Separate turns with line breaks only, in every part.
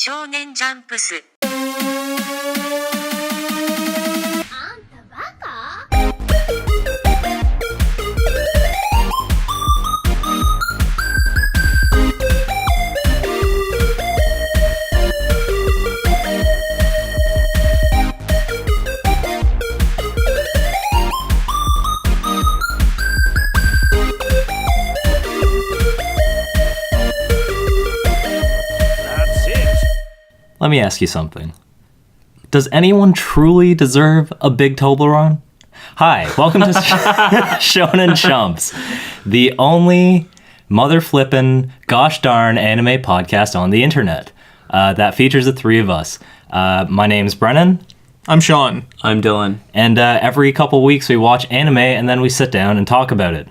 少年ジャンプス。
Let me ask you something. Does anyone truly deserve a big Toblerone? Hi, welcome to Shonen Chumps, the only mother-flippin' gosh darn anime podcast on the internet that features the three of us. My name's Brennan.
I'm Sean.
I'm Dylan.
And every couple weeks we watch anime and then we sit down and talk about it.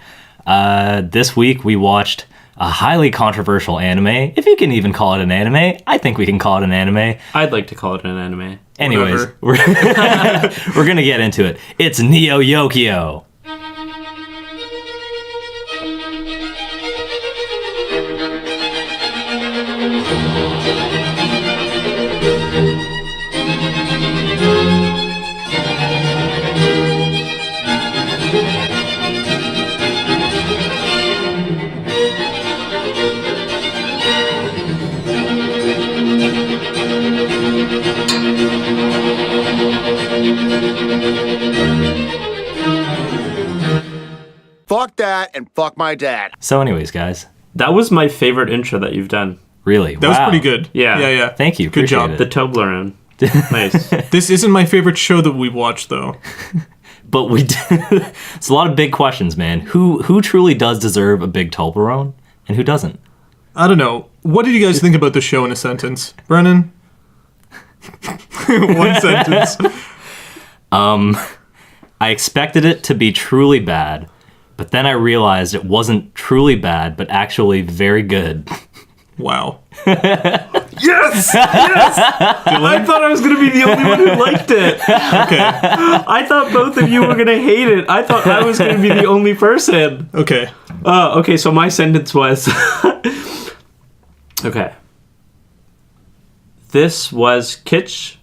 This week we watched a highly controversial anime, if you can even call it an anime. I think we can call it an anime.
I'd like to call it an anime.
Anyways, we're gonna get into it. It's Neo YOKIO.
Fuck that and fuck my dad.
So anyways, guys.
That was my favorite intro that you've done.
Really?
That was pretty good.
Yeah.
Yeah.
Thank you.
Good
Appreciate
job.
it.
The Toblerone. Nice.
This isn't my favorite show that we've watched, though.
But we did. It's a lot of big questions, man. Who truly does deserve a big Toblerone and who doesn't?
I don't know. What did you guys think about the show in a sentence? Brennan? One sentence.
I expected it to be truly bad, but then I realized it wasn't truly bad, but actually very good.
Wow.
Yes! I thought I was going to be the only one who liked it.
Okay.
I thought both of you were going to hate it. I thought I was going to be the only person.
Okay.
Okay, so my sentence was... Okay. This was kitsch.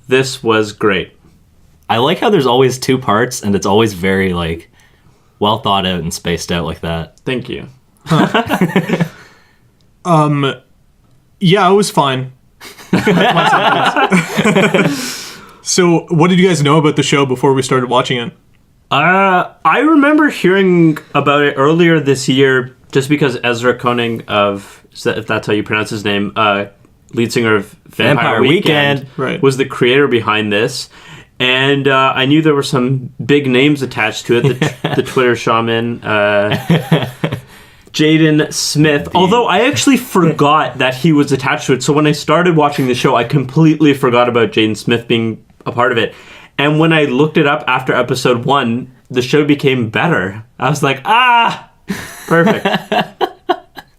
This was great.
I like how there's always two parts, and it's always very, like, well thought out and spaced out like that.
Thank you.
Yeah, it was fine. So, what did you guys know about the show before we started watching it?
I remember hearing about it earlier this year, just because Ezra Koenig if that's how you pronounce his name, lead singer of Vampire Weekend,
Right.
was the creator behind this. And I knew there were some big names attached to it. The Twitter shaman, Jaden Smith. Although I actually forgot that he was attached to it. So when I started watching the show, I completely forgot about Jaden Smith being a part of it. And when I looked it up after episode 1, the show became better. I was like, perfect.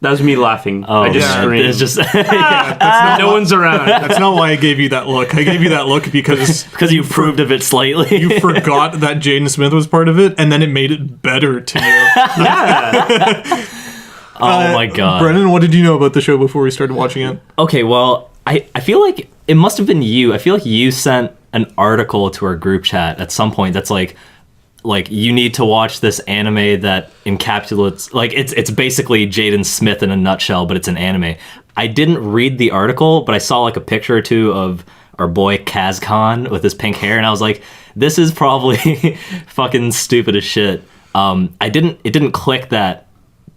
That was me laughing.
Oh,
I just screamed.
It's just
No one's around.
That's not why I gave you that look. I gave you that look because
you proved of it slightly.
you forgot that Jaden Smith was part of it, and then it made it better to you.
Yeah.
Oh my god.
Brennan, what did you know about the show before we started watching it?
Okay, well, I feel like it must have been you. I feel like you sent an article to our group chat at some point that's like you need to watch this anime that encapsulates, like, it's basically Jaden Smith in a nutshell, but it's an anime. I didn't read the article, but I saw like a picture or two of our boy Kaz Khan with his pink hair, and I was like, this is probably fucking stupid as shit. It didn't click that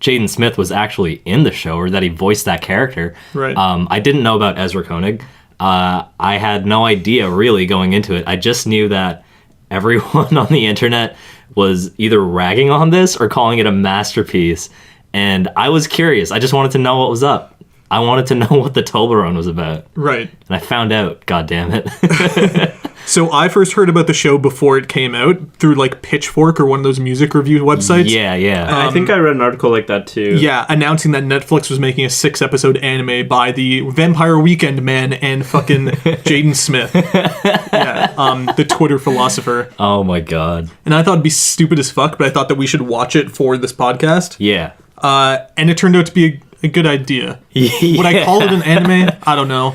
Jaden Smith was actually in the show or that he voiced that character.
Right.
I didn't know about Ezra Koenig. I had no idea really going into it. I just knew that everyone on the internet was either ragging on this or calling it a masterpiece. And I was curious. I just wanted to know what was up. I wanted to know what the Toblerone was about.
Right.
And I found out, god damn it.
So I first heard about the show before it came out through like Pitchfork or one of those music review websites.
Yeah.
I think I read an article like that too.
Yeah, announcing that Netflix was making a 6-episode anime by the Vampire Weekend man and fucking Jaden Smith. Yeah, the Twitter philosopher.
Oh my god.
And I thought it'd be stupid as fuck, but I thought that we should watch it for this podcast.
Yeah.
And it turned out to be a good idea.
Yeah.
Would I call it an anime? I don't know.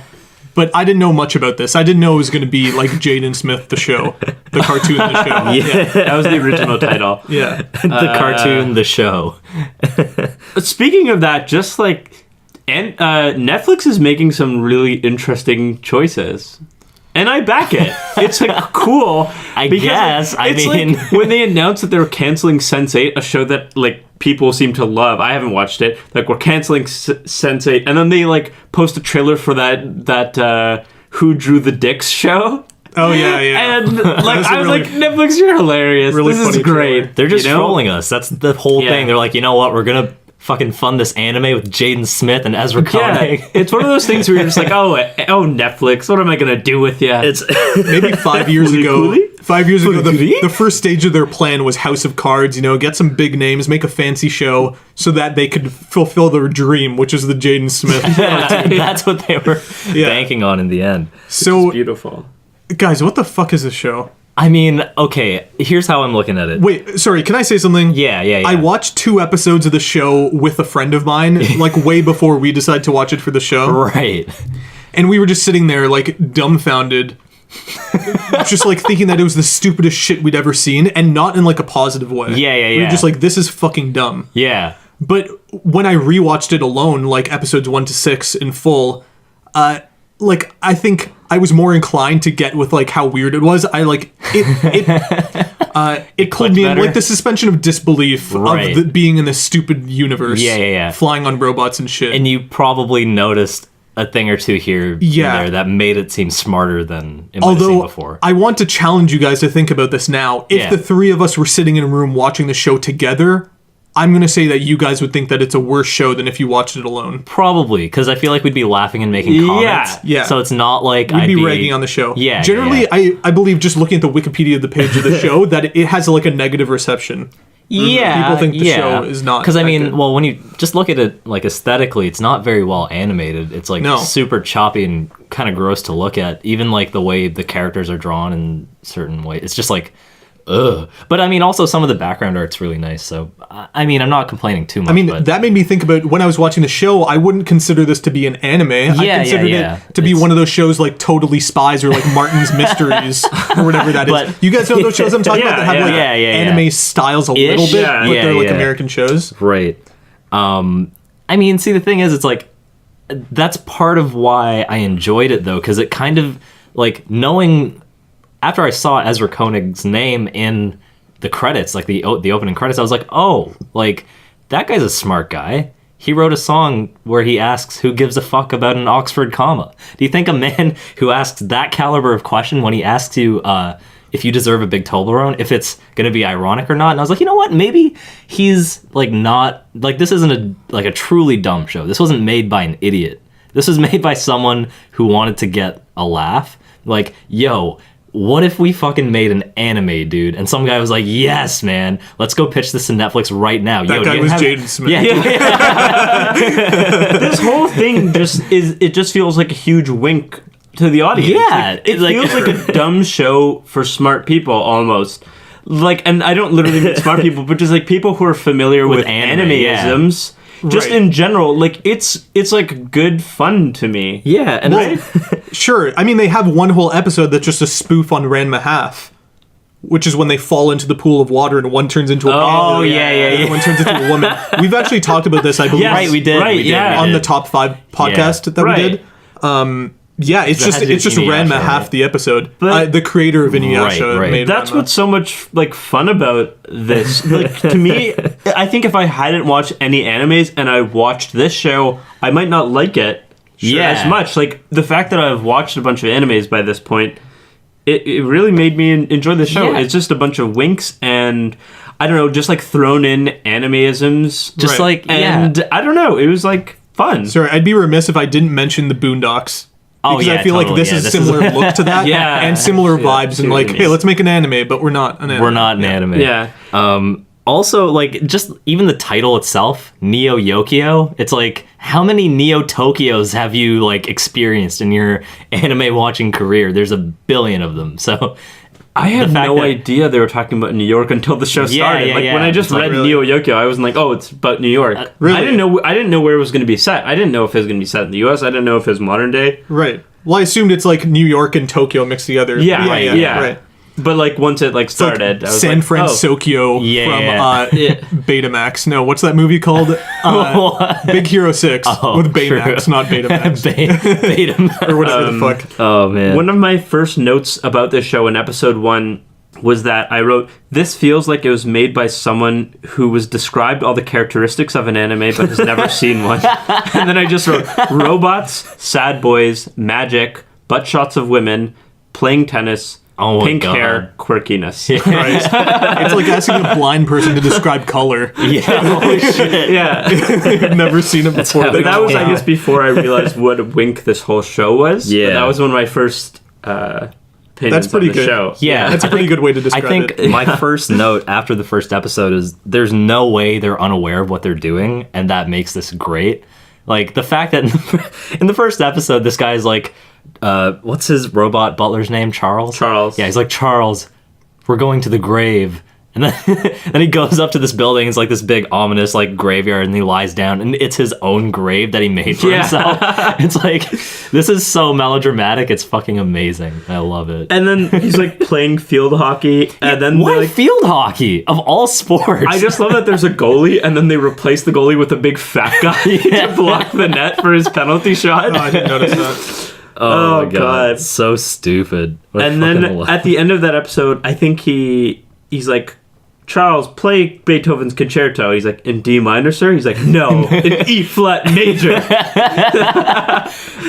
But I didn't know much about this. I didn't know it was going to be like Jaden Smith, the show, the cartoon, the show.
Yeah, that was the original title.
Yeah.
The cartoon, the show.
Speaking of that, just like, and Netflix is making some really interesting choices. And I back it. It's like cool.
I guess. I mean,
like when they announced that they were canceling Sense8, a show that like people seem to love. I haven't watched it. Like we're canceling Sense8, and then they like post a trailer for that Who Drew the Dicks show.
Oh yeah, yeah.
And like I was like, Netflix, you're hilarious.
Really
this is
funny
great.
trailer.
they're just
you know?
trolling us. That's the whole
Yeah.
thing. They're like, you know what? We're gonna fucking fund this anime with Jaden Smith and Ezra Koenig.
Yeah, it's one of those things where you're just like, oh, Netflix, what am I gonna do with you?
It's
Maybe 5 years
Fully
ago.
coolly?
5 years ago,
Fully coolly?
the first stage of their plan was House of Cards. You know, get some big names, make a fancy show, so that they could fulfill their dream, which is the Jaden Smith.
that's what they were banking on in the end.
So,
beautiful.
guys, what the fuck is this show?
I mean, okay, here's how I'm looking at it.
Wait, sorry, can I say something?
Yeah.
I watched 2 episodes of the show with a friend of mine, like way before we decided to watch it for the show.
Right.
And we were just sitting there, like, dumbfounded. Just, like, thinking that it was the stupidest shit we'd ever seen, and not in, like, a positive way.
Yeah.
We were just like, this is fucking dumb.
Yeah.
But when I rewatched it alone, like, episodes 1 to 6 in full, like, I think I was more inclined to get with, like, how weird it was. I, like, it pulled me in,
better?
like, the suspension of disbelief
Right.
of being in this stupid universe.
Yeah.
Flying on robots and shit.
And you probably noticed a thing or two here and
Yeah.
there that made it seem smarter than it might have seemed
Although,
before.
I want to challenge you guys to think about this now. If
Yeah.
the 3 of us were sitting in a room watching the show together, I'm going to say that you guys would think that it's a worse show than if you watched it alone.
Probably, because I feel like we'd be laughing and making comments.
Yeah.
So it's not like
We'd
I'd
be ragging on the show.
Yeah.
Generally,
yeah.
I believe just looking at the Wikipedia, the page of the show, that it has like a negative reception.
Yeah,
People think the show is not
because I
that
mean,
good.
well, when you just look at it like aesthetically, it's not very well animated. It's like
No.
super choppy and kind of gross to look at. Even like the way the characters are drawn in certain ways, it's just like, ugh. But I mean, also some of the background art's really nice. So I mean, I'm not complaining too much.
I mean,
but
that made me think about when I was watching the show, I wouldn't consider this to be an anime. I considered
yeah.
it to be one of those shows like Totally Spies or like Martin's Mysteries or whatever that is.
But-
you guys know those shows I'm talking about that have like
yeah.
anime styles a little bit,
Yeah.
but they're like
Yeah.
American shows.
Right. I mean, see, the thing is, it's like that's part of why I enjoyed it though, because it kind of like knowing after I saw Ezra Koenig's name in the credits, like the opening credits, I was like, oh, like that guy's a smart guy. He wrote a song where he asks, who gives a fuck about an Oxford comma? Do you think a man who asks that caliber of question when he asks you if you deserve a big Toblerone, if it's going to be ironic or not? And I was like, you know what? Maybe he's like not, like this isn't a truly dumb show. This wasn't made by an idiot. This was made by someone who wanted to get a laugh. Like, yo, what if we fucking made an anime, dude? And some guy was like, yes, man, let's go pitch this to Netflix right now.
That guy was Jaden Smith.
Yeah.
This whole thing just feels like a huge wink to the audience.
Yeah,
Like, it
like-
feels like a dumb show for smart people almost. Like, and I don't literally mean smart people, but just like people who are familiar with
anime, yeah.
animeisms. Just
Right.
in general, like it's like good fun to me.
Yeah, and
Well, sure. I mean, they have one whole episode that's just a spoof on Ranma Half, which is when they fall into the pool of water and one turns into a
Oh,
baby,
yeah,
and one turns into a woman. We've actually talked about this, I believe,
Yes,
right, we did.
Right,
we did,
yeah.
we
on
did.
the Top 5 podcast that
Right.
we did. Yeah, it's
That
just
had to do
it's just
with Inuyasha,
Ranma Half
right?
the episode.
But-
The creator of Inuyasha
Right.
made
That's
Ranma.
what's so much like fun about this. Like to me, I think if I hadn't watched any animes and I watched this show, I might not like it
Yeah.
as much. Like the fact that I've watched a bunch of animes by this point, it really made me enjoy the show.
Yeah.
It's just a bunch of winks and I don't know, just like thrown in animeisms.
just
Right.
like,
And I don't know, it was like fun.
Sorry, I'd be remiss if I didn't mention the Boondocks.
Oh,
Because
yeah,
I feel like
totally.
this
Yeah,
is
this is-
similar look to that,
Yeah.
and similar
Yeah,
vibes,
see
and
what
like,
you
hey,
mean.
let's make an anime, but we're not an anime.
we're not an anime.
Yeah.
Also, like, just even the title itself, Neo Yokio, it's like, how many Neo Tokyos have you, like, experienced in your anime watching career? There's a billion of them, so...
I had
the fact
no
that-
idea they were talking about New York until the show started.
yeah,
like
yeah.
when I just
It's like,
read
really?
Neo Yokio, I wasn't like, "Oh, it's about New York."
Really?
I didn't know where it was going to be set. I didn't know if it was going to be set in the U.S. I didn't know if it was modern day.
Right. Well, I assumed it's like New York and Tokyo mixed together.
Yeah.
Right.
But like once it like
It's like
started, I was
San
like,
Francisco from Betamax. No, what's that movie called? Big Hero 6 with Baymax, not Betamax.
Betamax.
Or whatever the fuck.
Oh man.
One of my first notes about this show in episode 1 was that I wrote, "This feels like it was made by someone who was described all the characteristics of an anime but has never seen one." And then I just wrote, "Robots, sad boys, magic, butt shots of women, playing tennis,
Oh my
pink
God.
hair, quirkiness."
Right. It's like asking a blind person to describe color.
Yeah. Holy shit.
Yeah.
I've never seen it before.
how
But that was, I
Yeah.
guess, before I realized what a wink this whole show was.
Yeah.
But that was one of my first opinions
That's pretty
on the
good.
show.
Yeah.
That's a pretty good way to describe
I think
it.
my first note after the first episode is there's no way they're unaware of what they're doing, and that makes this great. Like the fact that in the first episode, this guy's like, what's his robot butler's name? Charles? Yeah, he's like, Charles, we're going to the grave. And then, then he goes up to this building. It's like this big ominous like graveyard, and he lies down, and it's his own grave that he made for himself. It's like, this is so melodramatic. It's fucking amazing. I love it.
And then he's like playing field hockey, and then
Why
they, like,
field hockey of all sports?
I just love that there's a goalie, and then they replace the goalie with a big fat guy to block the net for his penalty shot.
Oh, I didn't notice that.
oh my
God.
It's so stupid. What I
And then
fucking love.
at the end of that episode, I think he's like, "Charles, play Beethoven's concerto." He's like, "In D minor, sir?" He's like, "No, in E flat major."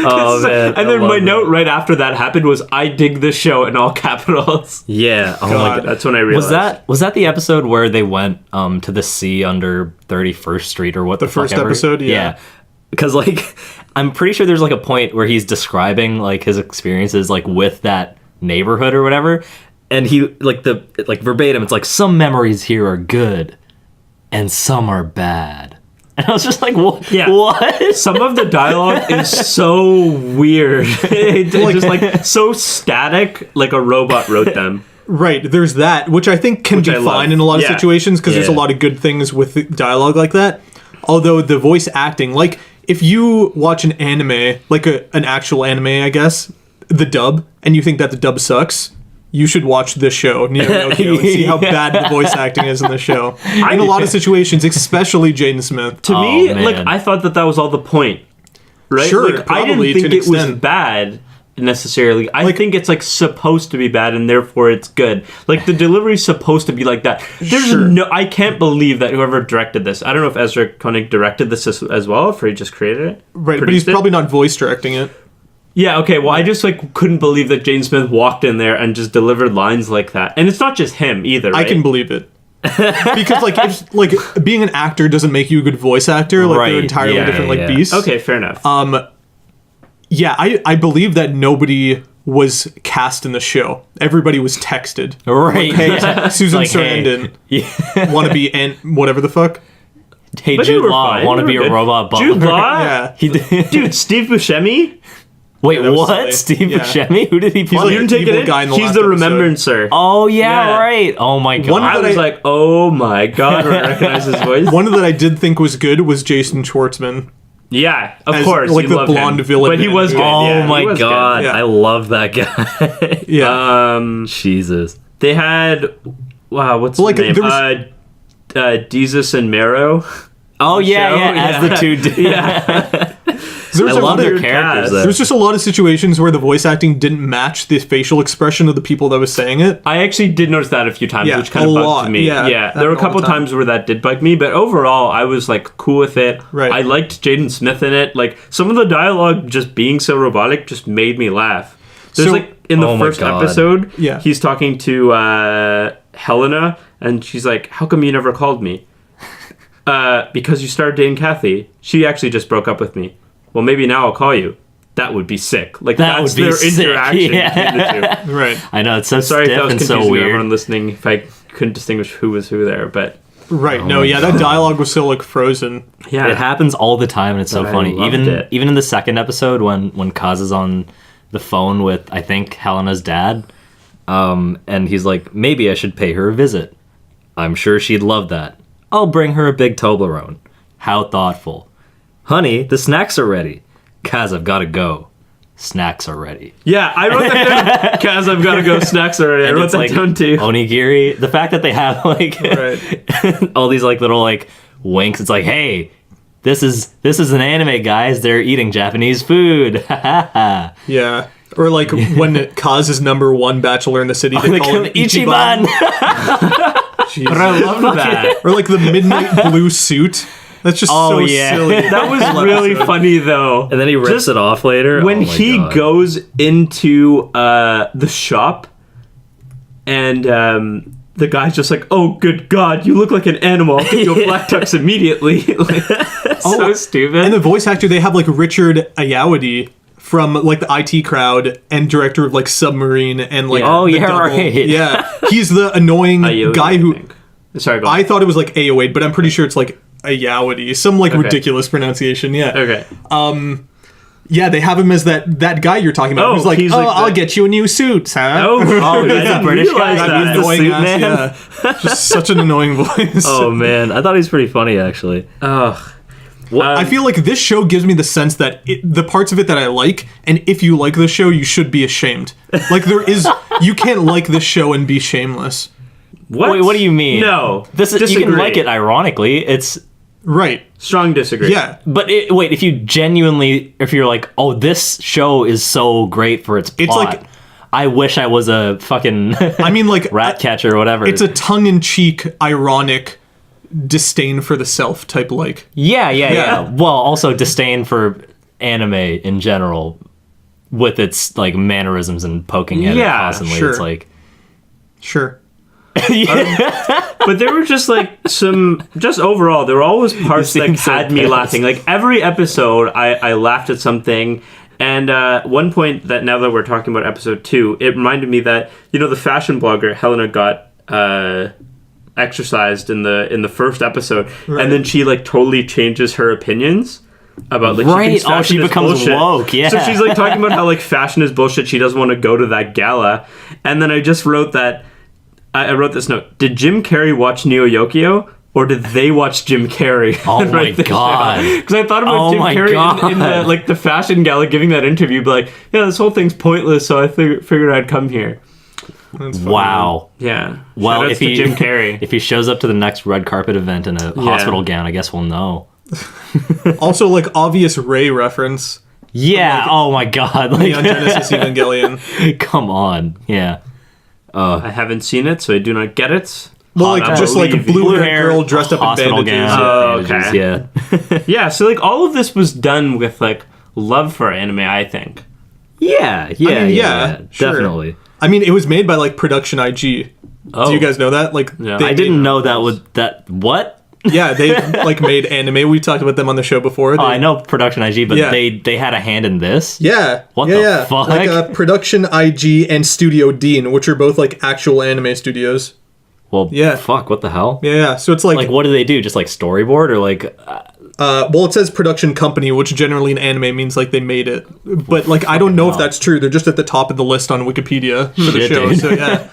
Oh man!
And then my note right after that happened was, "I dig this show" in all capitals.
Yeah. Oh my
God.
god.
That's when I realized.
Was that the episode where they went to the sea under 31st Street or what the
first
fuck ever?
episode? Yeah.
Because like I'm pretty sure there's like a point where he's describing like his experiences like with that neighborhood or whatever, and he like verbatim, it's like some memories here are good and some are bad. And I was just like, what?
Yeah.
What?
Some of the dialogue is so weird. It's just like so static, like a robot wrote them.
Right, there's that, which I think can be
I love.
fine in a lot of
Yeah.
situations because there's a
Yeah.
lot of good things with dialogue like that. Although the voice acting, like if you watch an anime, like an actual anime, I guess, the dub, and you think that the dub sucks, you should watch this show, YOKIO, and see how bad the voice acting is in the show. In a lot of situations, especially Jaden Smith.
To
Oh,
me,
man.
like I thought that was all the point, right?
Sure,
like, I didn't
probably,
think
to an
it was
extent.
bad necessarily. I think it's like supposed to be bad, and therefore it's good. Like the delivery's supposed to be like that. There's
Sure.
I can't believe that whoever directed this. I don't know if Ezra Koenig directed this as well, if he just created it.
Right, but he's
produced it.
probably not voice directing it.
Yeah, okay, well, I just, like, couldn't believe that Jaden Smith walked in there and just delivered lines like that. And it's not just him, either, right?
I can believe it. Because like being an actor doesn't make you a good voice actor. Like they're
Right,
entirely
yeah,
different
yeah.
beasts.
Okay, fair enough.
Yeah, I believe that nobody was cast in the show. Everybody was texted.
Right.
Hey, Susan
Like, hey.
Sarandon,
Yeah.
want to be whatever the fuck.
Hey,
But they
Jude
were
Law,
fine.
want to
They
be
were
a
good.
robot butler?
Jude Law?
Yeah.
He did.
Dude, Steve Buscemi?
Wait,
that was
what?
silly.
Steve
Yeah.
Buscemi? Who did he play?
like
You didn't take
evil
it in?
guy in the
He's
last
the
episode.
remembrancer.
Oh yeah,
Yeah.
right. Oh my god.
One
I
that
was like, oh my god, I recognize his voice.
One that I did think was good was Jason Schwartzman.
Yeah, of
As,
course.
like,
you
the
love
blonde
him.
villain
But he
man
was
who-
good.
Oh
yeah, he
my
was
god,
Yeah.
I love that guy.
Yeah.
Jesus.
They had, wow, what's
Like,
his name?
there was-
Jesus and Mero.
Oh yeah,
show?
yeah. As the two.
Yeah.
There was
I
a
love
lot
their
of
characters.
There's just a lot of situations where the voice acting didn't match the facial expression of the people that was saying it.
I actually did notice that a few times,
Yeah,
which kind
a
of bugged
lot.
me.
Yeah,
Yeah, there were a
happened all
couple
the time.
times where that did bug me, but overall, I was like cool with it.
Right.
I liked Jaden Smith in it. Like some of the dialogue, just being so robotic, just made me laugh. There's
So-
like in the
Oh my
first
God.
episode,
Yeah.
he's talking to Helena, and she's like, "How come you never called me?" Because you started dating Kathy. She actually just broke up with me. Well, maybe now I'll call you. That would be sick. Like
That
that's
would be
their
sick,
interaction
yeah.
between the two.
Right.
I know it's so
Sorry if
stiff
that was
and
confusing
so
to
weird.
everyone listening. If I couldn't distinguish who was who there, but
Right. no,
my
yeah, that dialogue was so like frozen.
yeah,
It happens all the time, and it's so
But I
funny.
loved
Even
it.
even in the second episode, when Kaz is on the phone with I think Helena's dad, and he's like, maybe I should pay her a visit. I'm sure she'd love that. I'll bring her a big Toblerone. How thoughtful. Honey, the snacks are ready. Kaz, I've got to go. snacks are ready.
Yeah, I wrote that down. Kaz, I've got to go. Snacks already. I
And
wrote
it's
that
like
down too.
onigiri. The fact that they have like
Right.
all these like little like winks. It's like, hey, this is an anime, guys. They're eating Japanese food.
Yeah. Or like when Kaz is number one bachelor in the city, they call him
Ichiban.
Jesus.
But I love that.
Or like the midnight blue suit. That's just
Oh,
so
yeah.
silly.
That was really funny though.
And then he rips
Just
it off later.
when
Oh my
he
God.
goes into the shop and the guy's just like, oh good god, you look like an animal, I'll give you a black tux immediately. Like, so stupid.
And the voice actor, they have like Richard Ayawadi from like the IT Crowd and director of like Submarine and like
Oh,
The
yeah,
Double.
right.
Yeah, he's the annoying
Ayoade,
guy
I
who
think. Sorry, go on.
I thought it was like Ayawade, but I'm pretty sure it's like Ayawadi, some like
Okay.
ridiculous pronunciation. Yeah,
Okay.
yeah, they have him as that guy you're talking about.
Oh,
who's like,
he's like
I'll
the-
get you a new suit, huh?
Oh,
Oh,
I
he's a
didn't
British
realize
guy.
that.
He's the
Annoying
suit
ass,
man.
yeah. Just such an annoying voice.
Oh man, I thought he was pretty funny actually.
Ugh.
I feel like this show gives me the sense that the parts of it that I like, and if you like this show, you should be ashamed. Like you can't like this show and be shameless.
What?
Wait, what do you mean?
No.
This is, you can like it ironically. It's
Right.
Strong disagree.
Yeah.
but wait, if you genuinely, if you're like, oh, this show is so great for its plot.
It's like-
I wish I was a fucking
I mean, like,
rat catcher or whatever.
it's a tongue-in-cheek, ironic disdain for the self type like.
yeah. Well, also disdain for anime in general, with its like mannerisms and poking at it
Yeah,
constantly.
sure.
It's like,
Sure.
But there were just like just overall, there were always parts
You
that
seem so
had me
pissed.
laughing. Like every episode, I laughed at something. And one point that now that we're talking about episode 2, it reminded me that, you know, the fashion blogger Helena got exercised in the first episode, and then she like totally changes her opinions about like
Right.
thinks
Oh,
fashion
she
is
becomes
bullshit.
woke, yeah.
So she's like talking about how like fashion is bullshit. She doesn't want to go to that gala, and then I just wrote that. I wrote this note. Did Jim Carrey watch Neo Yokio? Or did they watch Jim Carrey?
Oh my God.
Because I thought about
Oh
Jim
my
Carrey in the
God.
like the fashion gala giving that interview, be like, yeah, this whole thing's pointless, so I figured I'd come here.
That's funny.
wow.
Yeah.
Well,
Shoutouts
if
to
he
Jim Carrey.
if he shows up to the next red carpet event in a hospital gown, I guess we'll know.
Also, like, obvious Ray reference.
Yeah. Oh my God. Like,
On Genesis Evangelion.
come on. Yeah.
I haven't seen it, so I do not get it.
Well, like,
I
just like a
believe you.
blue
Blue
hair girl dressed up in
hospital
bandages.
gown.
Oh,
bandages,
okay.
Yeah.
Yeah, so like all of this was done with like love for anime, I think.
Yeah.
Yeah, sure.
Definitely.
I mean, it was made by like Production IG.
Oh.
Do you guys know that? Like,
Yeah.
they
I didn't
made-
know that would that what?
Yeah, they like made anime. We talked about them on the show before.
Oh, I know Production IG, but
Yeah.
they had a hand in this.
Yeah.
What
yeah,
the
yeah.
fuck?
Like Production IG and Studio Dean, which are both like actual anime studios.
Well,
Yeah.
fuck, what the hell?
Yeah, yeah. So it's like,
Like, what do they do? Just like storyboard or like?
well, it says production company, which generally in anime means like they made it. But like, I don't know if
hell.
that's true. They're just at the top of the list on Wikipedia for the
Shit,
show.
dude.
So yeah,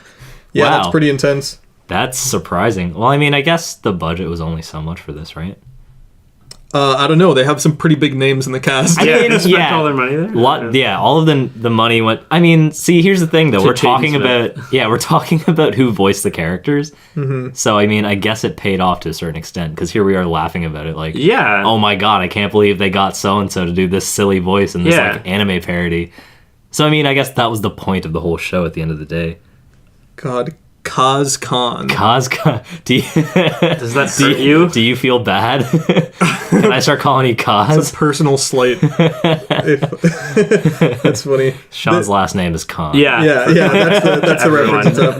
yeah,
Wow.
that's pretty intense.
That's surprising. Well, I mean, I guess the budget was only so much for this, right?
I don't know. They have some pretty big names in the cast.
I
Yeah,
mean,
they spent
yeah.
all their money there.
Yeah, all of the money went. I mean, see, here's the thing, though. We're talking
Jaden
about we're talking about who voiced the characters. Mm-hmm. So I mean, I guess it paid off to a certain extent because here we are laughing about it, like,
Yeah.
oh my god, I can't believe they got so and so to do this silly voice in this
Yeah.
like anime parody. So I mean, I guess that was the point of the whole show at the end of the day.
God, Kaz Khan.
Kaz, do you,
Does that hurt you?
do you feel bad? Can I start calling you Kaz?
Personal slight. That's funny.
Sean's last name is Khan.
Yeah.
Yeah, yeah, that's the
Everyone.
reference that's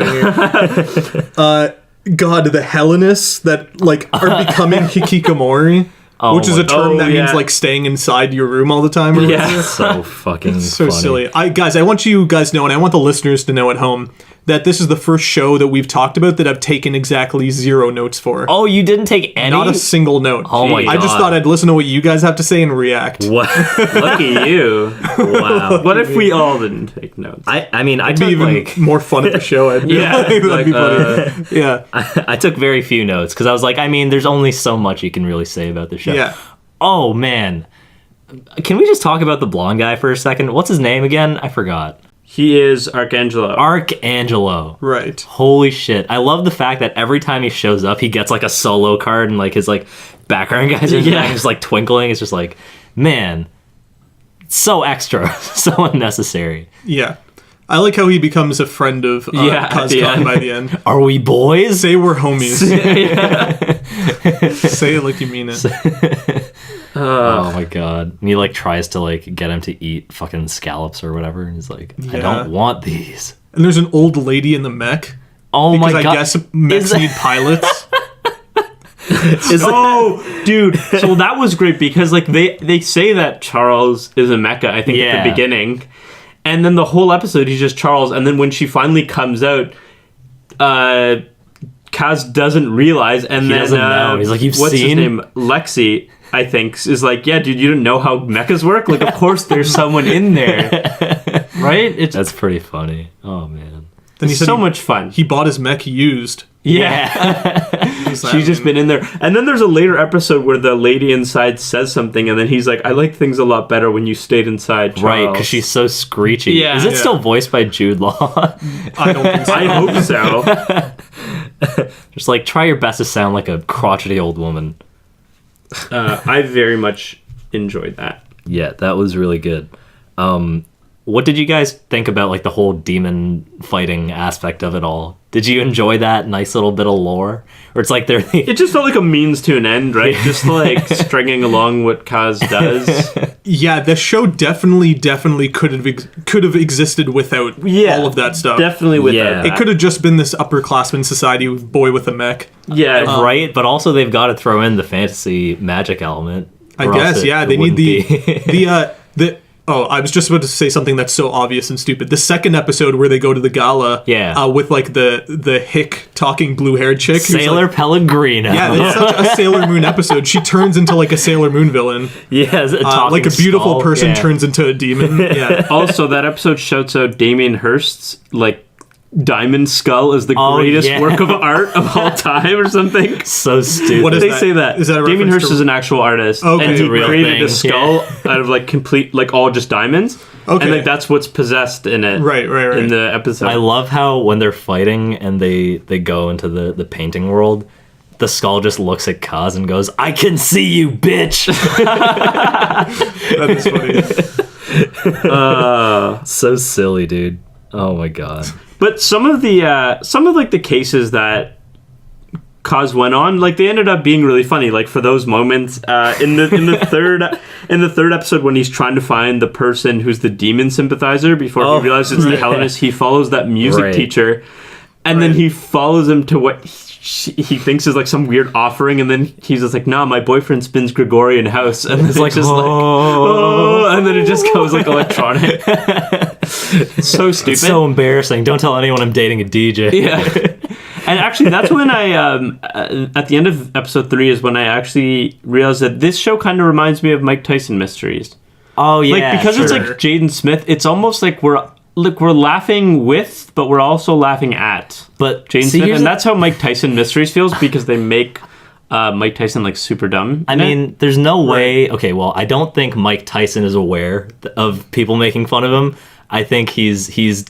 happening here. God, the Hellenists that like are becoming hikikomori,
Oh
which is
my-
a term
oh,
that
yeah.
means like staying inside your room all the time. Or
Yeah.
whatever.
So fucking
So
funny.
silly. I want you guys to know, and I want the listeners to know at home, that this is the first show that we've talked about that I've taken exactly 0 notes for.
Oh, you didn't take any?
Not a single note.
Oh my
I just
God.
thought I'd listen to what you guys have to say and react.
What?
Lucky you.
Wow.
What if we all didn't take notes?
I mean, I
It'd be
took
even
like
more fun at the show. I'd
Yeah,
that'd
like,
be funny. Yeah,
I took very few notes because I was like, I mean, there's only so much you can really say about the show.
yeah.
Oh man, Can we just talk about the blonde guy for a second? What's his name again? I forgot.
He is Archangelo.
Archangelo.
Right.
Holy shit. I love the fact that every time he shows up, he gets like a solo card and like his like background guys are just like twinkling. It's just like, man, so extra, so unnecessary.
Yeah. I like how he becomes a friend of Kazkan by the end.
Are we boys?
Say we're homies. Say it like you mean it.
Oh my god. And he like tries to like get him to eat fucking scallops or whatever. And he's like, I don't want these.
And there's an old lady in the mech.
Oh my god.
Because I guess mechs need pilots.
Dude. So that was great because like they say that Charles is a mecha, I think, at the beginning. And then the whole episode, he's just Charles. And then when she finally comes out, Kaz doesn't realize. And then
doesn't know. He's like, you've
what's
seen?
his name? Lexi, I think, is like, yeah, dude, you didn't know how mechas work? Like, of course there's someone in there. Right?
That's pretty funny. Oh, man.
Then he
It's
said
so much fun.
He bought his mech used.
She's just been in there. And then there's a later episode where the lady inside says something, and then he's like, I like things a lot better when you stayed inside, Charles.
Right, because she's so screechy.
Yeah.
Is it still voiced by Jude Law?
I don't think so.
I hope so.
Just like, try your best to sound like a crotchety old woman.
I very much enjoyed that.
Yeah, that was really good. What did you guys think about like the whole demon fighting aspect of it all? Did you enjoy that nice little bit of lore? Or it's like they're
It just felt like a means to an end, right? Just like stringing along what Kaz does.
Yeah, the show definitely could have existed without all of that stuff.
Definitely without
Yeah.
that.
It could have just been this upperclassman society boy with a mech.
Yeah,
right, but also they've got to throw in the fantasy magic element.
I
or else
guess,
it-
yeah.
it
They need
wouldn't be.
I was just about to say something that's so obvious and stupid. The second episode where they go to the gala, with like the hick talking blue-haired chick, who's
Sailor
like,
Pellegrino.
yeah, that's such a Sailor Moon episode. She turns into like a Sailor Moon villain,
Yes,
like a beautiful person turns into a demon. Yeah,
Also, that episode shouts out Damien Hirst's like diamond skull is the greatest
yeah.
work of art of all time or something.
So stupid.
What is
They
that?
say that.
Is that a
Damien
reference
Hirst
to-
is an actual artist,
Okay.
and
It's a
he
real
created a
thing,
skull out of like complete, like all just diamonds.
Okay.
And like that's what's possessed in it.
Right.
In the episode.
I love how when they're fighting and they go into the painting world, the skull just looks at Kaz and goes, I can see you, bitch!
That is funny.
So silly, dude. Oh my god.
But some of the cases that Kaz went on, like they ended up being really funny. Like for those moments in the third episode when he's trying to find the person who's the demon sympathizer before he realizes it's the Hellenist, he follows that music teacher, and then he follows him to what he thinks is like some weird offering, and then he's just like, nah, my boyfriend spins Gregorian house, and it's like just and then it just goes like electronic. It's so stupid.
It's so embarrassing. Don't tell anyone I'm dating a DJ.
Yeah. And actually, that's when I, at the end of episode 3 is when I actually realized that this show kind of reminds me of Mike Tyson Mysteries.
Oh, yeah.
Like, because it's
sure.
like Jaden Smith, it's almost like we're laughing with, but we're also laughing at
But
Jaden
see,
Smith.
here's
And
the-
that's how Mike Tyson Mysteries feels, because they make Mike Tyson like super dumb.
I mean, there's no way. Okay, well, I don't think Mike Tyson is aware of people making fun of him. I think he's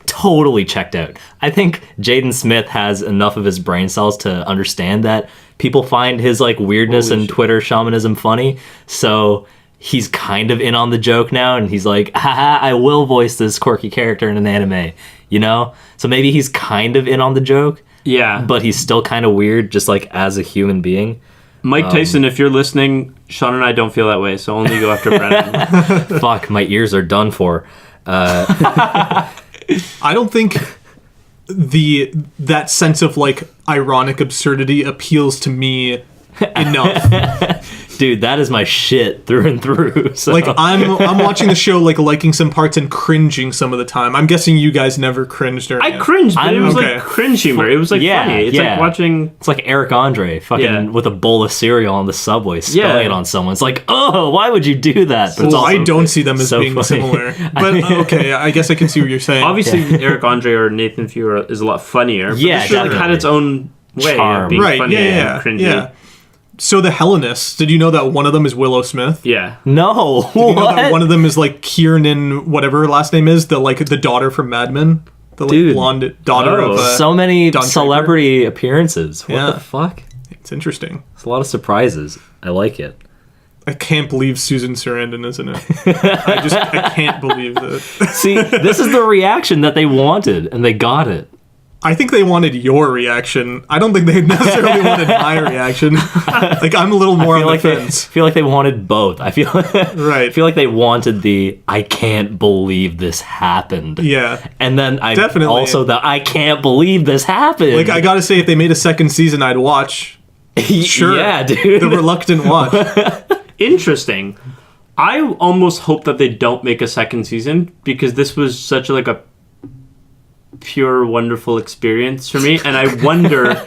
totally checked out. I think Jaden Smith has enough of his brain cells to understand that people find his like weirdness and Twitter shamanism funny. So he's kind of in on the joke now, and he's like, haha, I will voice this quirky character in an anime, you know? So maybe he's kind of in on the joke,
yeah.
but he's still kind of weird, just like as a human being.
Mike Tyson, if you're listening, Sean and I don't feel that way, so only go after Brennan.
Fuck, my ears are done for.
I don't think that sense of like ironic absurdity appeals to me enough.
Dude, that is my shit through and through. So.
Like I'm watching the show, like liking some parts and cringing some of the time. I'm guessing you guys never cringed or
I cringed, but it was
Okay.
like cringe humor. It was like
Yeah,
funny. It's
yeah.
like watching.
It's like Eric Andre fucking
Yeah.
with a bowl of cereal on the subway, spilling
Yeah.
it on someone. It's like, oh, why would you do that? But it's
Well,
also
I don't see them as
so
being
funny.
similar. But okay, I guess I can see what you're saying.
Obviously, Eric Andre or Nathan Fielder is a lot funnier. But
Yeah,
this show like, had
definitely.
its own way
Charm.
of being
right?
funny
Yeah,
and cringy.
yeah. So the Hellenists, did you know that one of them is Willow Smith?
Yeah.
No.
You know that
What?
one of them is like Kiernan, whatever her last name is, the daughter from Mad Men, the like
Dude.
blonde daughter
Oh.
of.
So many
Don Draper.
celebrity appearances. What
Yeah.
the fuck?
It's interesting.
It's a lot of surprises. I like it.
I can't believe Susan Sarandon is in it. I can't believe that.
See, this is the reaction that they wanted, and they got it.
I think they wanted your reaction. I don't think they necessarily wanted my reaction. Like I'm a little more on the fence.
Feel like they wanted both. I feel
Right.
I feel like they wanted the I can't believe this happened.
Yeah.
And then I
Definitely.
also the I can't believe this happened.
Like I gotta say, if they made a second season, I'd watch. Sure.
Yeah, dude.
The reluctant watch.
Interesting. I almost hope that they don't make a second season because this was such like a pure, wonderful experience for me, and I wonder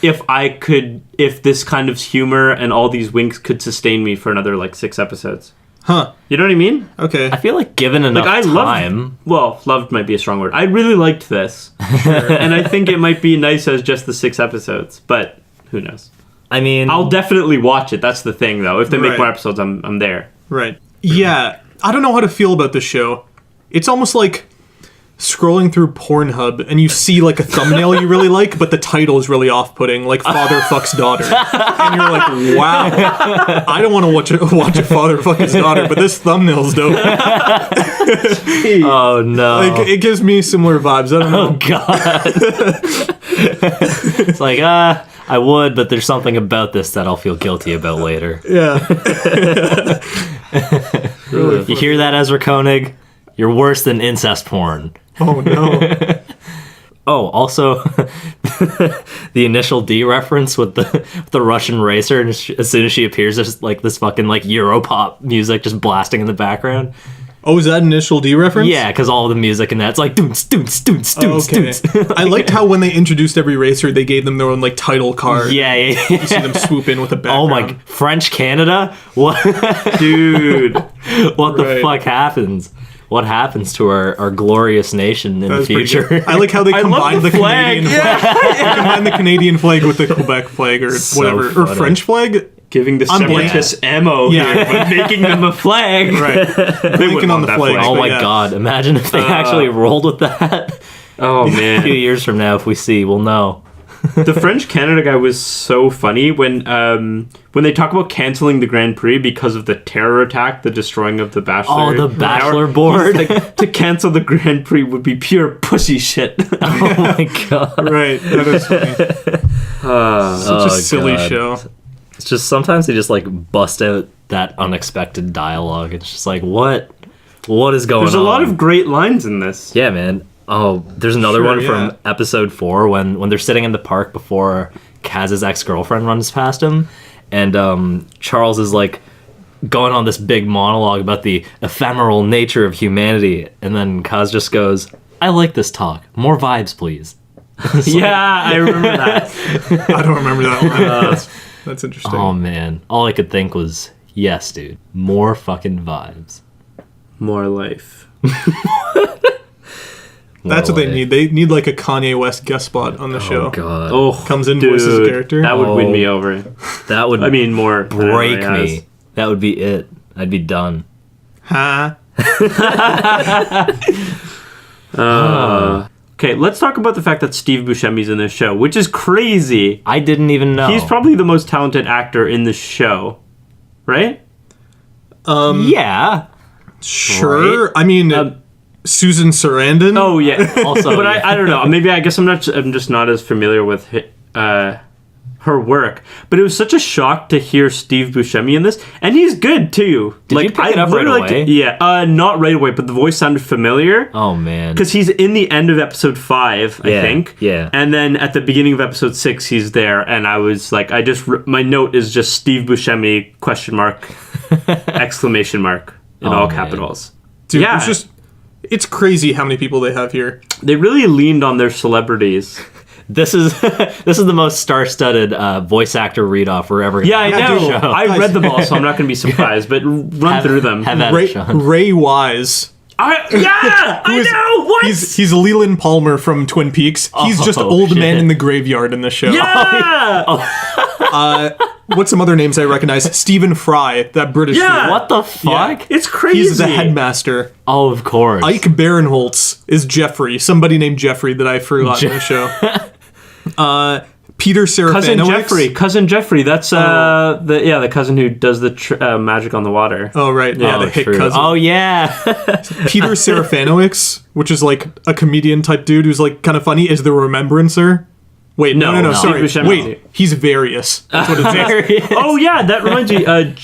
if this kind of humor and all these winks could sustain me for another like 6 episodes.
Huh.
You know what I mean?
Okay.
I feel like given enough
Like I
time.
loved might be a strong word. I really liked this, and I think it might be nice as just the 6 episodes, but who knows?
I mean,
I'll definitely watch it. That's the thing, though. If they make
Right.
more episodes, I'm there.
Right. Yeah. I don't know how to feel about this show. It's almost like scrolling through Pornhub and you see like a thumbnail you really like, but the title is really off-putting, like Father Fucks Daughter. And you're like, wow, I don't want to watch a father fuck his daughter, but this thumbnail's dope.
oh no.
Like, it gives me similar vibes. I don't know.
Oh god. It's like, I would, but there's something about this that I'll feel guilty about later.
Yeah.
You hear that, Ezra Koenig? You're worse than incest porn.
Oh no.
Oh, also, the initial D reference with the Russian racer, and as soon as she appears, there's like this fucking like Europop music just blasting in the background.
Oh, is that initial D reference?
Yeah, because all the music in that's like doons doons doons doons
Okay.
doons.
I liked how when they introduced every racer, they gave them their own like title card.
Yeah.
You see them swoop in with a background.
Oh my, French Canada? What?
Dude.
What the
Right.
fuck happens? What happens to our glorious nation in the
That was pretty
future?
good. I like how they
love
combined
the
the
flag.
Canadian flag. They combined the Canadian flag with the Quebec flag or
So
whatever. Or
funny.
French flag?
Giving the
I'm
separatists ammo
Yeah.
here, but making them a flag.
Right.
They
Blinking
wouldn't
on
want
the
that
flag.
Oh
but
my
yeah.
god, imagine if they actually rolled with that.
Oh
A few
man,
years from now, if we see, we'll know.
the French Canada guy was so funny when they talk about canceling the Grand Prix because of the terror attack, the destroying of the Bachelor.
Oh, the Bachelor
He's
board.
like, to cancel the Grand Prix would be pure pussy shit.
Oh my god.
Right. That is funny. Such a silly
God.
show.
It's just sometimes they just like bust out that unexpected dialogue. It's just like, what is going on?
There's a lot of great lines in this.
Yeah, man. Oh, there's another
Sure,
one
yeah.
from episode 4 when they're sitting in the park before Kaz's ex-girlfriend runs past him, and Charles is like going on this big monologue about the ephemeral nature of humanity, and then Kaz just goes, "I like this talk. More vibes, please."
Yeah, I remember that.
I don't remember that one. That's interesting.
Oh man, all I could think was, yes, dude, more fucking vibes.
More life.
That's what they
life.
need. They need like a Kanye West guest spot on the show.
Oh god,
Oh,
Comes in,
dude,
voices a character.
That would win
Oh.
me over.
that would
I mean, more
break
than it
me. That would be it. I'd be done.
Huh?
Okay, let's talk about the fact that Steve Buscemi's in this show, which is crazy.
I didn't even know.
He's probably the most talented actor in the show, right?
Yeah.
Sure.
Right?
I mean, Susan Sarandon.
Oh yeah.
Also,
But I don't know. Maybe I guess I'm just not as familiar with her work. But it was such a shock to hear Steve Buscemi in this, and he's good too.
Did you pick it up right
literally
away?
Yeah, not right away, but the voice sounded familiar.
Oh man.
Because he's in the end of episode 5, I
Yeah,
think.
yeah.
And then at the beginning of episode 6, he's there, and I was like, my note is just Steve Buscemi ? Exclamation mark in
Oh,
all
man.
capitals.
Dude,
yeah.
it's crazy how many people they have here.
They really leaned on their celebrities.
This is the most star-studded voice actor read-off we're ever.
Yeah, I
Yeah,
know.
dude.
I
Guys.
read them all, so I'm not going to be surprised. But run through them.
Have at it,
Ray,
Sean.
Ray Wise.
I know. What?
He's Leland Palmer from Twin Peaks. He's just
Oh,
old man
shit.
in the graveyard in the show.
yeah.
What's some other names I recognize? Stephen Fry, that British
Yeah.
dude.
What the fuck?
It's crazy.
He's the headmaster.
Oh, of course.
Ike Barinholtz is Jeffrey. Somebody named Jeffrey that I forgot in the show. Peter Serafinowicz.
Cousin Jeffrey. That's the cousin who does the magic on the water.
Oh, right. Yeah, the hit
true.
cousin.
Oh, yeah.
Peter Serafinowicz, which is like a comedian type dude who's like kind of funny, is the Remembrancer. Wait, no,
No.
sorry.
Steve Buscemi.
Wait, he's Various. That's what it is.
Oh yeah, that reminds me.
John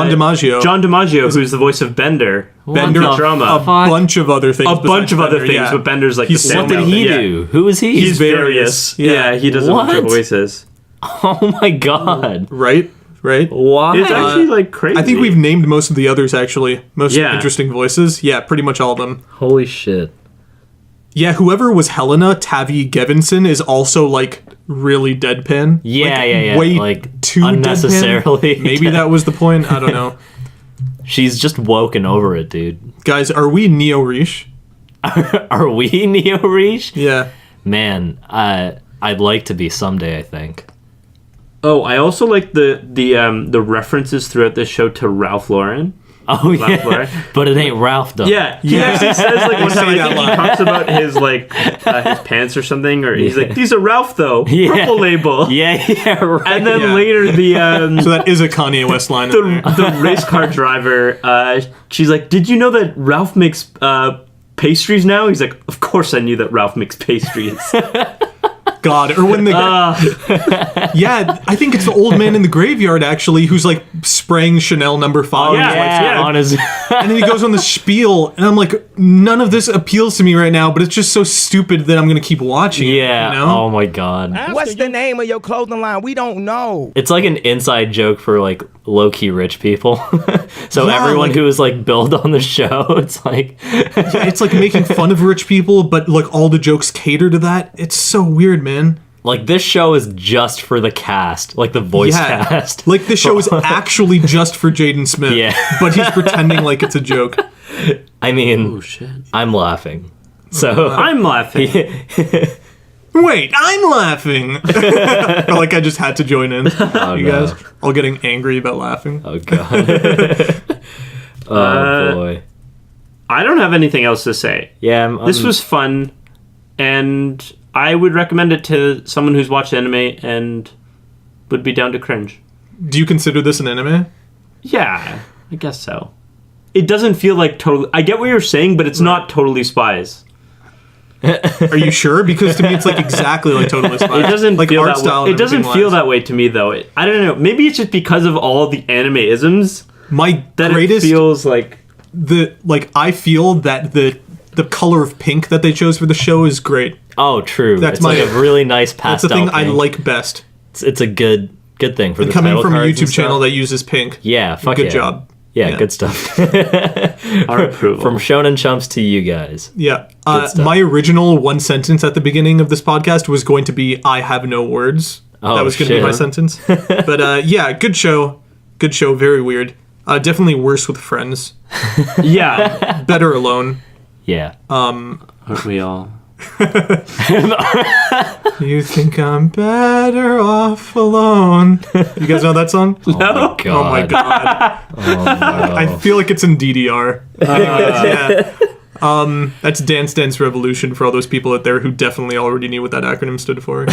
DiMaggio.
John DiMaggio, who's the voice of Bender.
Bender,
the
drama.
a bunch of other things.
A bunch
besides
of other
Bender,
things,
yeah.
but Bender's like
He's-
the
What
standout.
did he
Yeah.
do? Who is he?
He's
Various.
various.
Yeah.
Yeah, he does a bunch of
What?
voices.
Oh, my God.
Right?
Why?
It's actually like crazy.
I think we've named most of the others, actually. Most
Yeah.
interesting voices. Yeah, pretty much all of them.
Holy shit.
Yeah, whoever was Helena, Tavi Gevinson, is also, like, really deadpan.
Yeah,
Like,
yeah.
Way
Like,
too
unnecessarily.
deadpan. Maybe that was the point. I don't know.
She's just woken over it, dude.
Guys, are we Neo-Riche?
Are we Neo-Riche?
Yeah.
Man, I'd like to be someday, I think.
Oh, I also like the references throughout this show to Ralph Lauren.
Oh, yeah.
Lauren.
But it ain't Ralph, though.
Yeah, he actually says like one
Say
time I
that
think he
line.
talks about his like his pants or something, or he's like, "These are Ralph though,
Yeah.
purple label."
Yeah, right.
And then
Yeah.
later the
So that is a Kanye West line. in there.
the race car driver, she's like, "Did you know that Ralph makes pastries now?" He's like, "Of course I knew that Ralph makes pastries."
God, or when the yeah, I think it's the old man in the graveyard actually, who's like spraying Chanel number 5.
yeah.
yeah, on his...
And then he goes on the spiel, and I'm like, none of this appeals to me right now, but it's just so stupid that I'm gonna keep watching. it,
Yeah,
you know?
oh my God.
What's the name of your clothing line? We don't know.
It's like an inside joke for like low-key rich people. So
Yeah,
everyone
like-
who is like billed on the show, it's like...
It's like making fun of rich people, but like all the jokes cater to that. It's so weird, man.
Like, this show is just for the cast, like the voice cast.
Like the show is actually just for Jaden Smith.
Yeah.
But he's pretending like it's a joke.
I mean,
Oh shit!
I'm laughing. So,
I'm laughing.
Wait, I'm laughing. I felt like I just had to join in.
oh,
You
no.
guys all getting angry about laughing.
Oh, God. Oh, boy.
I don't have anything else to say.
Yeah,
This was fun, and I would recommend it to someone who's watched anime and would be down to cringe.
Do you consider this an anime?
Yeah, I guess so. It doesn't feel like totally. I get what you're saying, but it's not totally Spies.
Are you sure? Because to me, it's like exactly like Totally Spies.
It doesn't
like
feel
art
that
style.
way.
and
It doesn't
everything
feel
wise.
that way to me, though. I don't know. Maybe it's just because of all the anime isms
My
that
greatest
it feels like.
I feel that the color of pink that they chose for the show is great.
Oh, true.
That's
it's like a really nice
That's the
pastel
thing I
pink.
like best.
It's a good thing for the
Coming
title
from a
cards and
YouTube channel
stuff.
that uses pink.
Yeah, fuck
Good
yeah.
job.
Yeah,
Yeah.
good stuff.
Our approval.
From Shonen Chumps to you guys.
Yeah.
stuff.
My original one sentence at the beginning of this podcast was going to be "I have no words."
Oh,
that was going to be
shit.
my sentence. But yeah, good show. Good show. Very weird. Definitely worse with friends.
Yeah,
Better alone.
Yeah.
aren't we all?
You think I'm better off alone? You guys know that song?
Oh my god.
Oh my god. I feel like it's in DDR. Yeah. That's Dance Dance Revolution for all those people out there who definitely already knew what that acronym stood for.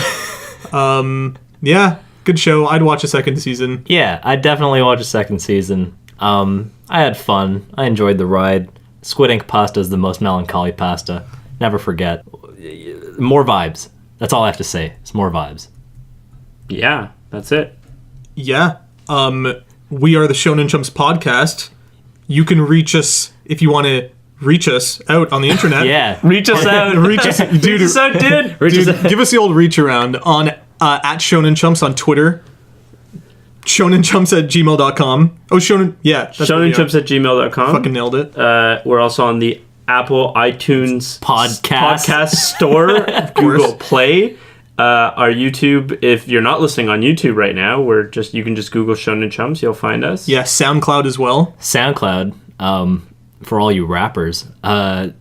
Yeah, good show. I'd watch a second season.
Yeah, I definitely watch a second season. I had fun. I enjoyed the ride. Squid ink pasta is the most melancholy pasta. Never forget. More vibes. That's all I have to say. It's more vibes.
Yeah, that's it.
Yeah. We are the Shonen Chumps podcast. You can reach us if you want to reach us out on the internet.
Yeah.
Reach us out.
Reach us, dude.
Reach us out, dude.
Dude, give us the old reach around on at Shonen Chumps on Twitter. ShonenChumps@gmail.com. Oh, Shonen. Yeah. That's what we are.
ShonenChumps@gmail.com.
Fucking nailed it.
We're also on the Apple iTunes
Podcast.
Store, Google Play, our YouTube. If you're not listening on YouTube right now, you can just Google Shonen Chumps. You'll find us.
Yeah, SoundCloud as well.
SoundCloud, for all you rappers.
A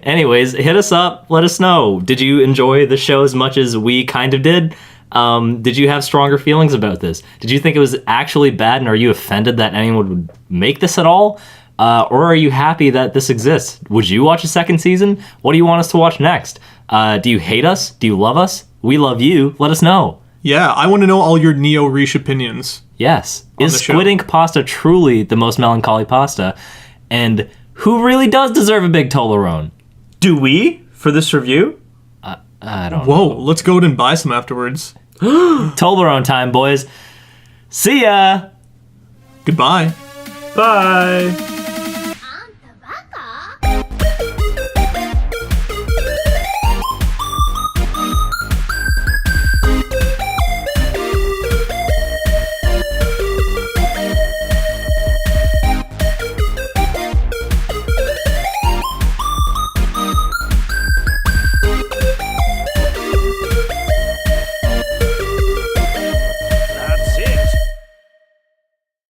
Anyways, hit us up. Let us know. Did you enjoy the show as much as we kind of did? Did you have stronger feelings about this? Did you think it was actually bad, and are you offended that anyone would make this at all? Or are you happy that this exists? Would you watch a second season? What do you want us to watch next? Do you hate us? Do you love us? We love you. Let us know.
Yeah, I want to know all your Neo Riche opinions.
Yes.
On
Is
the show.
squid ink pasta truly the most melancholy pasta? And who really does deserve a big Toblerone?
Do we for this review?
I don't know.
Whoa, let's go out and buy some afterwards.
Toblerone time, boys. See ya!
Goodbye.
Bye.